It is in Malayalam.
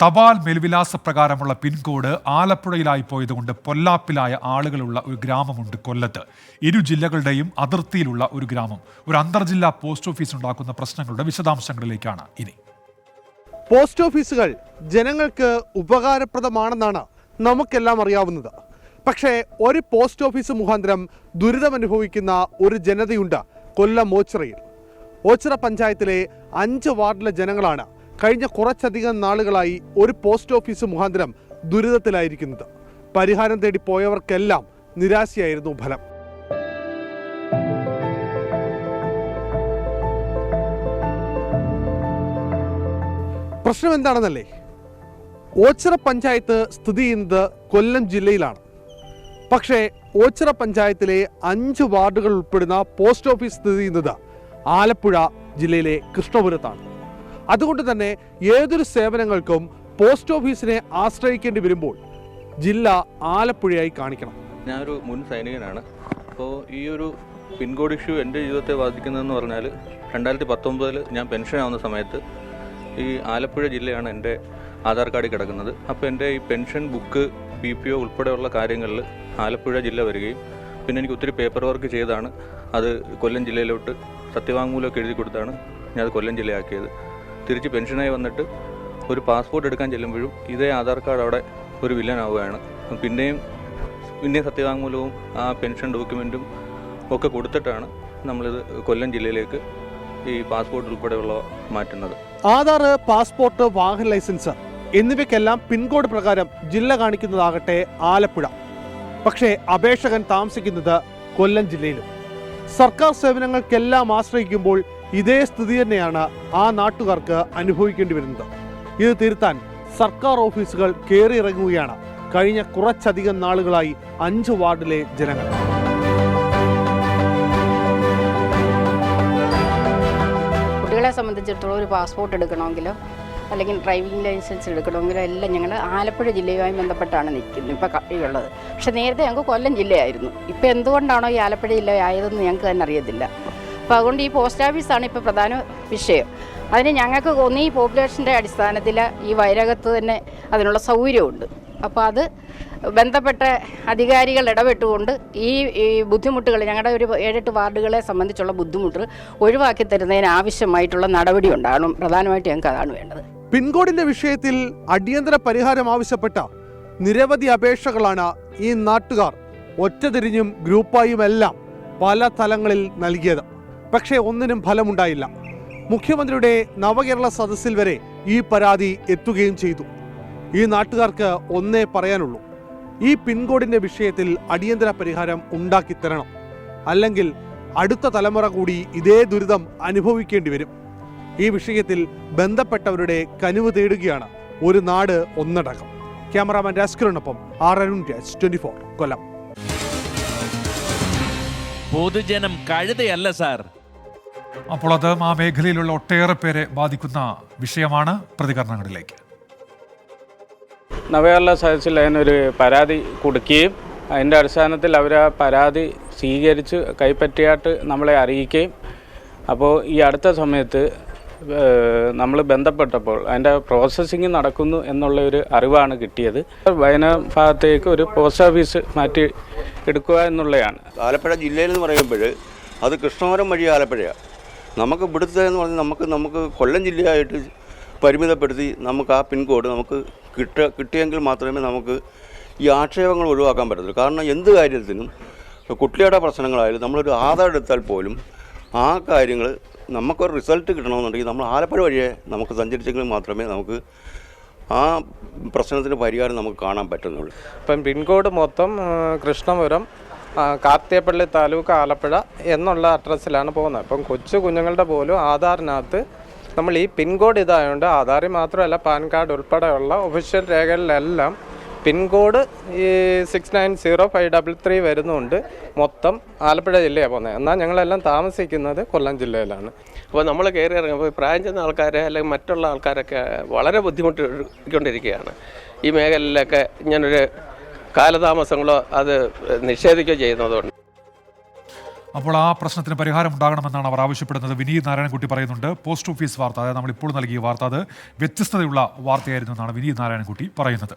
തപാൽ മേൽവിലാസ പ്രകാരമുള്ള പിൻകോഡ് ആലപ്പുഴയിലായി പോയതുകൊണ്ട് പൊല്ലാപ്പിലായ ആളുകളുള്ള ഒരു ഗ്രാമമുണ്ട് കൊല്ലത്ത്. ഇരു ജില്ലകളുടെയും അതിർത്തിയിലുള്ള ഒരു ഗ്രാമം. ഒരു അന്തർജില്ലാ പോസ്റ്റ് ഓഫീസ് ഉണ്ടാക്കുന്ന പ്രശ്നങ്ങളുടെ വിശദാംശങ്ങളിലേക്കാണ് ഇനി. പോസ്റ്റ് ഓഫീസുകൾ ജനങ്ങൾക്ക് ഉപകാരപ്രദമാണെന്നാണ് നമുക്കെല്ലാം അറിയാവുന്നത്. പക്ഷേ ഒരു പോസ്റ്റ് ഓഫീസ് മുഖാന്തരം ദുരിതമനുഭവിക്കുന്ന ഒരു ജനതയുണ്ട് കൊല്ലം ഓച്ചിറയിൽ. ഓച്ചിറ പഞ്ചായത്തിലെ 5 വാർഡിലെ ജനങ്ങളാണ് കഴിഞ്ഞ കുറച്ചധികം നാളുകളായി ഒരു പോസ്റ്റ് ഓഫീസ് മുഖാന്തരം ദുരിതത്തിലായിരിക്കുന്നത്. പരിഹാരം തേടി പോയവർക്കെല്ലാം നിരാശയായിരുന്നു ഫലം. പ്രശ്നം എന്താണെന്നല്ലേ? ഓച്ചിറ പഞ്ചായത്ത് സ്ഥിതി ചെയ്യുന്നത് കൊല്ലം ജില്ലയിലാണ്. പക്ഷേ ഓച്ചിറ പഞ്ചായത്തിലെ 5 വാർഡുകൾ ഉൾപ്പെടുന്ന പോസ്റ്റ് ഓഫീസ് സ്ഥിതി ചെയ്യുന്നത് ആലപ്പുഴ ജില്ലയിലെ കൃഷ്ണപുരത്താണ്. അതുകൊണ്ട് തന്നെ ഏതൊരു സേവനങ്ങൾക്കും പോസ്റ്റ് ഓഫീസിനെ ആശ്രയിക്കേണ്ടി വരുമ്പോൾ ജില്ല ആലപ്പുഴയായി കാണിക്കണം. ഞാനൊരു മുൻ സൈനികനാണ്. അപ്പോൾ ഈ ഒരു പിൻകോഡ് ഇഷ്യൂ എൻ്റെ ജീവിതത്തെ ബാധിക്കുന്നതെന്ന് പറഞ്ഞാൽ 2019 ഞാൻ പെൻഷൻ ആവുന്ന സമയത്ത് ഈ ആലപ്പുഴ ജില്ലയാണ് എൻ്റെ ആധാർ കാർഡിൽ കിടക്കുന്നത്. അപ്പോൾ എൻ്റെ ഈ പെൻഷൻ ബുക്ക് PPO ഉൾപ്പെടെയുള്ള കാര്യങ്ങളിൽ ആലപ്പുഴ ജില്ല വരികയും പിന്നെ എനിക്ക് ഒത്തിരി പേപ്പർ വർക്ക് ചെയ്താണ് അത് കൊല്ലം ജില്ലയിലോട്ട് സത്യവാങ്മൂലമൊക്കെ എഴുതി കൊടുത്താണ് ഞാൻ അത് കൊല്ലം ജില്ലയാക്കിയത്. തിരിച്ച് പെൻഷനായി വന്നിട്ട് ഒരു പാസ്പോർട്ട് എടുക്കാൻ ചെല്ലുമ്പോഴും ഇതേ ആധാർ കാർഡ് അവിടെ ഒരു വില്ലനാവുകയാണ്. പിന്നെയും സത്യവാങ്മൂലവും ആ പെൻഷൻ ഡോക്യുമെൻറ്റും ഒക്കെ കൊടുത്തിട്ടാണ് നമ്മളിത് കൊല്ലം ജില്ലയിലേക്ക് ഈ പാസ്പോർട്ട് ഉൾപ്പെടെയുള്ളവ മാറ്റുന്നത്. ആധാർ, പാസ്പോർട്ട്, വാഹന ലൈസൻസ് എന്നിവയ്ക്കെല്ലാം പിൻകോഡ് പ്രകാരം ജില്ല കാണിക്കുന്നതാകട്ടെ ആലപ്പുഴ. പക്ഷേ അപേക്ഷകൻ താമസിക്കുന്നത് കൊല്ലം ജില്ലയിലും. സർക്കാർ സേവനങ്ങൾക്കെല്ലാം ആശ്രയിക്കുമ്പോൾ ഇതേ സ്ഥിതി തന്നെയാണ് ആ നാട്ടുകാർക്ക് അനുഭവിക്കേണ്ടി വരുന്നത്. ഇത് തിരുത്താൻ സർക്കാർ ഓഫീസുകൾ കയറിയിറങ്ങുകയാണ് കഴിഞ്ഞ കുറച്ചധികം നാളുകളായി 5 വാർഡിലെ ജനങ്ങൾ. കുട്ടികളെ സംബന്ധിച്ചിടത്തോളം ഒരു പാസ്പോർട്ട് എടുക്കണമെങ്കിലോ അല്ലെങ്കിൽ ഡ്രൈവിംഗ് ലൈസൻസ് എടുക്കണമെങ്കിലോ എല്ലാം ഞങ്ങൾ ആലപ്പുഴ ജില്ലയുമായി ബന്ധപ്പെട്ടാണ് നിൽക്കുന്നത് ഇപ്പോൾ ഉള്ളത്. പക്ഷെ നേരത്തെ ഞങ്ങൾക്ക് കൊല്ലം ജില്ലയായിരുന്നു. ഇപ്പോൾ എന്തുകൊണ്ടാണോ ഈ ആലപ്പുഴ ജില്ല ആയതെന്ന് ഞങ്ങൾക്ക് തന്നെ അറിയത്തില്ല. അപ്പോൾ അതുകൊണ്ട് ഈ പോസ്റ്റ് ഓഫീസാണ് ഇപ്പോൾ പ്രധാന വിഷയം. അതിന് ഞങ്ങൾക്ക് ഈ പോപ്പുലേഷൻ്റെ അടിസ്ഥാനത്തിൽ ഈ വയരകത്ത് തന്നെ അതിനുള്ള സൗകര്യമുണ്ട്. അപ്പോൾ അത് ബന്ധപ്പെട്ട അധികാരികൾ ഇടപെട്ടുകൊണ്ട് ഈ ബുദ്ധിമുട്ടുകൾ ഞങ്ങളുടെ ഒരു 7-8 വാർഡുകളെ സംബന്ധിച്ചുള്ള ബുദ്ധിമുട്ട് ഒഴിവാക്കി തരുന്നതിന് ആവശ്യമായിട്ടുള്ള നടപടി ഉണ്ടാകണം. പ്രധാനമായിട്ട് ഞങ്ങൾക്ക് അതാണ് വേണ്ടത്. പിൻകോഡിന്റെ വിഷയത്തിൽ അടിയന്തര പരിഹാരം ആവശ്യപ്പെട്ട നിരവധി അപേക്ഷകളാണ് ഈ നാട്ടുകാർ ഒറ്റതിരിഞ്ഞും ഗ്രൂപ്പായുമെല്ലാം പല തലങ്ങളിൽ നൽകിയത്. പക്ഷേ ഒന്നിനും ഫലമുണ്ടായില്ല. മുഖ്യമന്ത്രിയുടെ നവകേരള സദസ്സിൽ വരെ ഈ പരാതി എത്തുകയും ചെയ്തു. ഈ നാട്ടുകാർക്ക് ഒന്നേ പറയാനുള്ളൂ: ഈ പിൻകോഡിന്റെ വിഷയത്തിൽ അടിയന്തര പരിഹാരം ഉണ്ടാക്കിത്തരണം. അല്ലെങ്കിൽ അടുത്ത തലമുറ കൂടി ഇതേ ദുരിതം അനുഭവിക്കേണ്ടി വരും. ഈ വിഷയത്തിൽ ബന്ധപ്പെട്ടവരുടെ കനിവ് തേടുകയാണ് ഒരു നാട് ഒന്നടങ്കം. ക്യാമറാമാൻ രാസ്കറിനൊപ്പം അരുൺ രാജ്, 24 കൊല്ലം. പൊതുജനം കഴുതയല്ല സാർ. അപ്പോൾ അത് ആ മേഖലയിലുള്ള ഒട്ടേറെ പേരെ ബാധിക്കുന്ന വിഷയമാണ്. പ്രതികരണങ്ങളിലേക്ക്. നവകേരള സദസ്സിൽ അതിനൊരു പരാതി കൊടുക്കുകയും അതിൻ്റെ അടിസ്ഥാനത്തിൽ അവർ ആ പരാതി സ്വീകരിച്ച് കൈപ്പറ്റിയായിട്ട് നമ്മളെ അറിയിക്കുകയും അപ്പോൾ ഈ അടുത്ത സമയത്ത് നമ്മൾ ബന്ധപ്പെട്ടപ്പോൾ അതിൻ്റെ പ്രോസസ്സിങ് നടക്കുന്നു എന്നുള്ള ഒരു അറിവാണ് കിട്ടിയത്. വയനാട് ഭാഗത്തേക്ക് ഒരു പോസ്റ്റ് ഓഫീസ് മാറ്റി എടുക്കുക എന്നുള്ളതാണ്. ആലപ്പുഴ ജില്ലയിൽ എന്ന് പറയുമ്പോൾ അത് കൃഷ്ണപുരം വഴി ആലപ്പുഴയാണ്. നമുക്ക് ഇവിടുത്തെ എന്ന് പറഞ്ഞാൽ നമുക്ക് കൊല്ലം ജില്ലയായിട്ട് പരിമിതപ്പെടുത്തി നമുക്ക് ആ പിൻകോഡ് നമുക്ക് കിട്ടിയെങ്കിൽ മാത്രമേ നമുക്ക് ഈ ആക്ഷേപങ്ങൾ ഒഴിവാക്കാൻ പറ്റത്തുള്ളൂ. കാരണം എന്ത് കാര്യത്തിനും കുട്ടികളുടെ പ്രശ്നങ്ങളായാലും നമ്മളൊരു ആധാർ എടുത്താൽ പോലും ആ കാര്യങ്ങൾ നമുക്കൊരു റിസൾട്ട് കിട്ടണമെന്നുണ്ടെങ്കിൽ നമ്മൾ ആലപ്പുഴ വഴിയെ നമുക്ക് സഞ്ചരിച്ചെങ്കിൽ മാത്രമേ നമുക്ക് ആ പ്രശ്നത്തിന് പരിഹാരം നമുക്ക് കാണാൻ പറ്റുന്നുള്ളൂ. ഇപ്പം പിൻകോഡ് മൊത്തം കൃഷ്ണപുരം, കാർത്തികപ്പള്ളി താലൂക്ക്, ആലപ്പുഴ എന്നുള്ള അഡ്രസ്സിലാണ് പോകുന്നത്. അപ്പം കൊച്ചു കുഞ്ഞുങ്ങളുടെ പോലും ആധാറിനകത്ത് നമ്മൾ ഈ പിൻകോഡ് ഇതായതുകൊണ്ട് ആധാറിൽ മാത്രമല്ല പാൻ കാർഡ് ഉൾപ്പെടെയുള്ള ഒഫീഷ്യൽ രേഖകളിലെല്ലാം പിൻകോഡ് ഈ 690533 വരുന്നുണ്ട്. മൊത്തം ആലപ്പുഴ ജില്ലയാണ് പോകുന്നത്. എന്നാൽ ഞങ്ങളെല്ലാം താമസിക്കുന്നത് കൊല്ലം ജില്ലയിലാണ്. അപ്പോൾ നമ്മൾ കയറി ഇറങ്ങുമ്പോൾ പ്രായം ചെന്ന ആൾക്കാരെ അല്ലെങ്കിൽ മറ്റുള്ള ആൾക്കാരൊക്കെ വളരെ ബുദ്ധിമുട്ടിക്കൊണ്ടിരിക്കുകയാണ്. ഈ മേഖലയിലൊക്കെ ഇങ്ങനൊരു കാലതാമസങ്ങളോ അത് നിഷേധിക്കുകയോ ചെയ്യുന്നതുകൊണ്ട് അപ്പോൾ ആ പ്രശ്നത്തിന് പരിഹാരം ഉണ്ടാകണമെന്നാണ് അവർ ആവശ്യപ്പെടുന്നത്. വിനീത് നാരായണൻകുട്ടി പറയുന്നുണ്ട്. പോസ്റ്റ് ഓഫീസ് വാർത്ത, അതായത് നമ്മൾ ഇപ്പോൾ നൽകിയ വാർത്ത, അത് വ്യത്യസ്തതയുള്ള വാർത്തയായിരുന്നു എന്നാണ് വിനീത് നാരായണൻകുട്ടി പറയുന്നത്.